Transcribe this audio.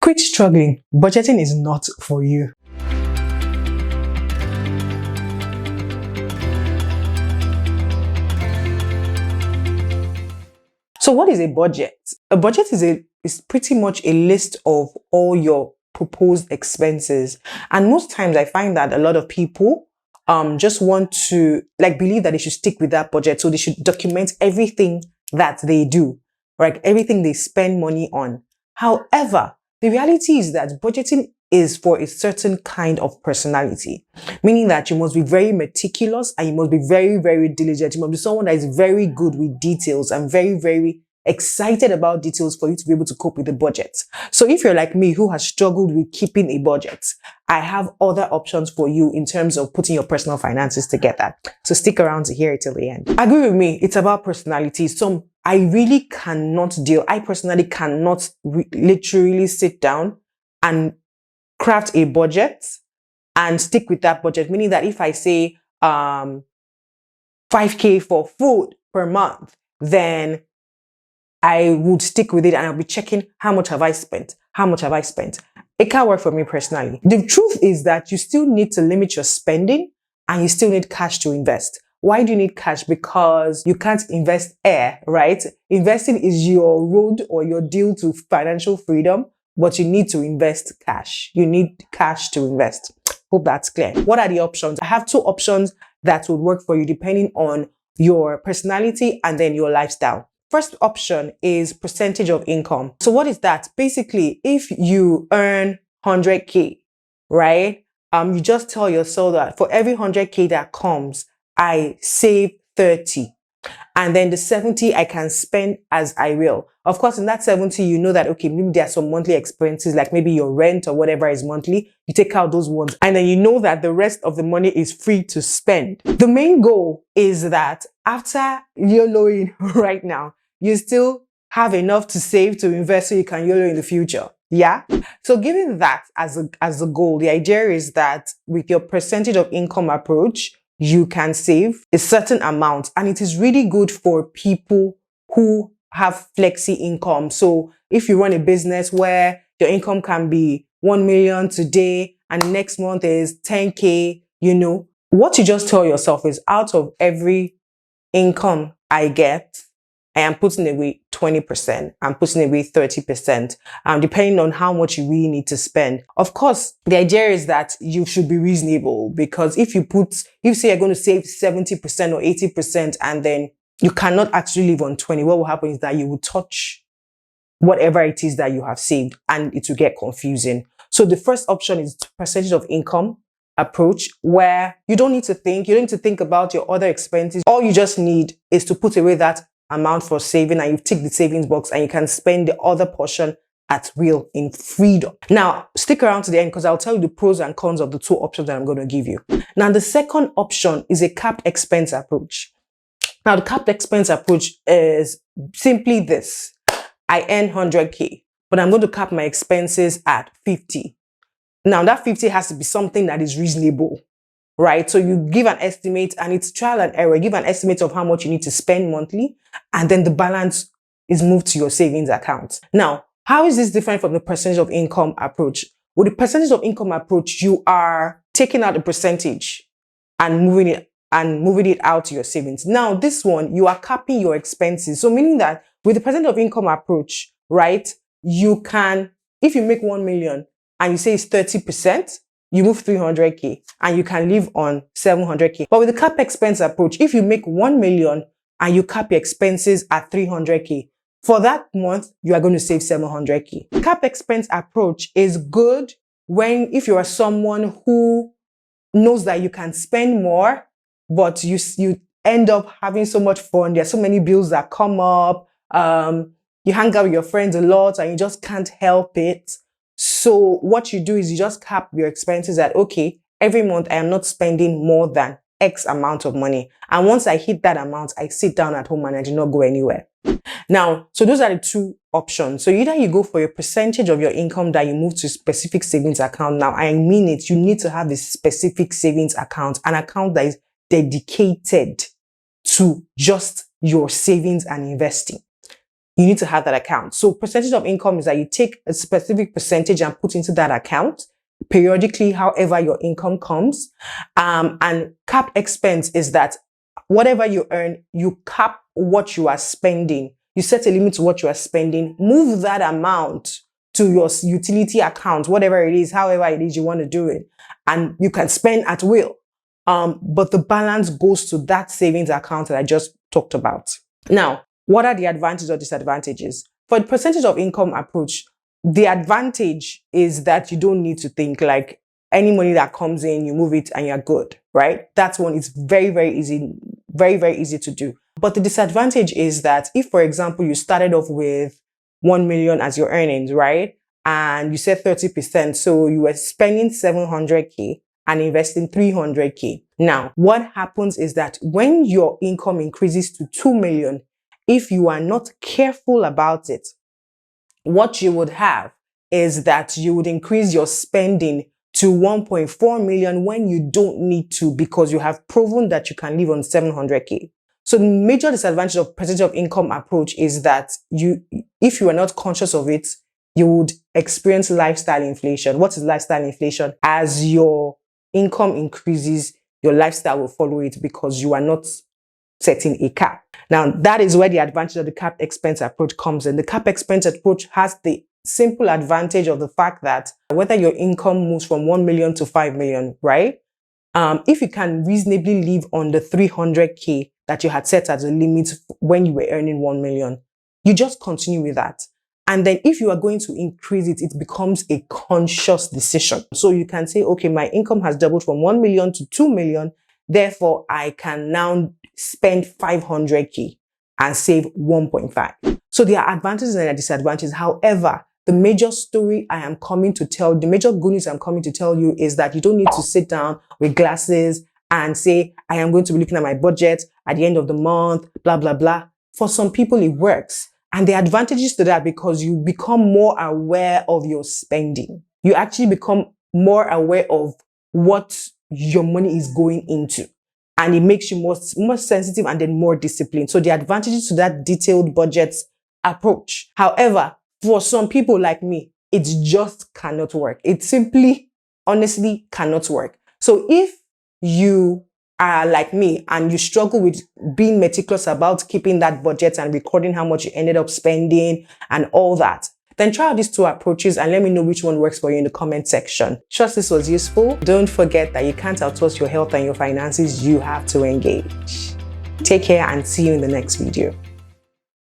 Quit struggling. Budgeting is not for you. So what is a budget? A budget is pretty much a list of all your proposed expenses. And most times I find that a lot of people just want to believe that they should stick with that budget. So they should document everything that they do, right? Everything they spend money on. However, the reality is that budgeting is for a certain kind of personality, meaning that you must be very meticulous and you must be very, very diligent. You must be someone that is very good with details and very, very excited about details for you to be able to cope with the budget. So if you're like me who has struggled with keeping a budget, I have other options for you in terms of putting your personal finances together. So stick around to hear it till the end. Agree with me, it's about personality. So I really cannot deal. I personally cannot literally sit down and craft a budget and stick with that budget. Meaning that if I say 5K for food per month, then I would stick with it and I'll be checking how much have I spent? How much have I spent? It can't work for me personally. The truth is that you still need to limit your spending and you still need cash to invest. Why do you need cash? Because you can't invest air, right? Investing is your road or your deal to financial freedom, but you need to invest cash. You need cash to invest. Hope that's clear. What are the options? I have two options that would work for you depending on your personality and then your lifestyle. First option is percentage of income. So what is that? Basically, if you earn 100K, right? You just tell yourself that for every 100K that comes, I save 30. And then the 70 I can spend as I will. Of course, in that 70, you know that, okay, maybe there are some monthly expenses, like maybe your rent or whatever is monthly. You take out those ones. And then you know that the rest of the money is free to spend. The main goal is that after YOLOing right now, you still have enough to save to invest so you can YOLO in the future. Yeah. So given that as a goal, the idea is that with your percentage of income approach, you can save a certain amount, and it is really good for people who have flexi income. So if you run a business where your income can be 1 million today and the next month is 10K, what you just tell yourself is out of every income I get, I am putting away 20%. I'm putting away 30%, depending on how much you really need to spend. Of course, the idea is that you should be reasonable, because if you say you're going to save 70% or 80% and then you cannot actually live on 20, what will happen is that you will touch whatever it is that you have saved and it will get confusing. So the first option is percentage of income approach, where you don't need to think about your other expenses. All you just need is to put away that amount for saving, and you tick the savings box and you can spend the other portion at will in freedom. Now, stick around to the end because I'll tell you the pros and cons of the two options that I'm going to give you. Now, the second option is a capped expense approach. Now, the capped expense approach is simply this. I earn 100K, but I'm going to cap my expenses at 50. Now, that 50 has to be something that is reasonable, right? So you give an estimate and it's trial and error. Give an estimate of how much you need to spend monthly, and then the balance is moved to your savings account. Now, how is this different from the percentage of income approach? With the percentage of income approach, you are taking out a percentage and moving it out to your savings. Now, this one, you are capping your expenses. So meaning that with the percentage of income approach, right, you can, if you make 1 million and you say it's 30%, you move 300K and you can live on 700K. But with the cap expense approach, if you make 1 million and you cap your expenses at 300K, for that month, you are going to save 700K. Cap expense approach is good if you are someone who knows that you can spend more, but you end up having so much fun. There are so many bills that come up. You hang out with your friends a lot and you just can't help it. So what you do is you just cap your expenses at, okay, every month I am not spending more than X amount of money. And once I hit that amount, I sit down at home and I do not go anywhere. Now, so those are the two options. So either you go for your percentage of your income that you move to specific savings account. Now, I mean it, you need to have a specific savings account, an account that is dedicated to just your savings and investing. you need to have that account. So percentage of income is that you take a specific percentage and put into that account periodically, however your income comes. And cap expense is that whatever you earn, you cap what you are spending. You set a limit to what you are spending, move that amount to your utility account, whatever it is, however it is you want to do it. And you can spend at will. But the balance goes to that savings account that I just talked about. Now, what are the advantages or disadvantages? For the percentage of income approach, the advantage is that you don't need to think. Like, any money that comes in, you move it and you're good, right? That's one. It's very, very easy, very, very easy to do. But the disadvantage is that if, for example, you started off with 1 million as your earnings, right? And you said 30%. So you were spending 700K and investing 300K. Now, what happens is that when your income increases to 2 million, if you are not careful about it, what you would have is that you would increase your spending to 1.4 million when you don't need to, because you have proven that you can live on 700K. So the major disadvantage of percentage of income approach is that if you are not conscious of it, you would experience lifestyle inflation. What is lifestyle inflation? As your income increases, your lifestyle will follow it because you are not setting a cap. Now, that is where the advantage of the cap expense approach comes in. The cap expense approach has the simple advantage of the fact that whether your income moves from 1 million to 5 million, right? If you can reasonably live on the 300K that you had set as a limit when you were earning 1 million, you just continue with that. And then if you are going to increase it, it becomes a conscious decision. So you can say, okay, my income has doubled from 1 million to 2 million. Therefore, I can now spend 500K and save 1.5. So there are advantages and disadvantages. However, the major story I am coming to tell, the major good news I'm coming to tell you is that you don't need to sit down with glasses and say, I am going to be looking at my budget at the end of the month, blah, blah, blah. For some people, it works. And the advantages to that, because you become more aware of your spending. You actually become more aware of what your money is going into. And it makes you more sensitive and then more disciplined. So the advantages to that detailed budget approach. However, for some people like me, it just cannot work. It simply, honestly, cannot work. So if you are like me and you struggle with being meticulous about keeping that budget and recording how much you ended up spending and all that, then try out these two approaches and let me know which one works for you in the comment section. Trust this was useful. Don't forget that you can't outsource your health and your finances. You have to engage. Take care and see you in the next video.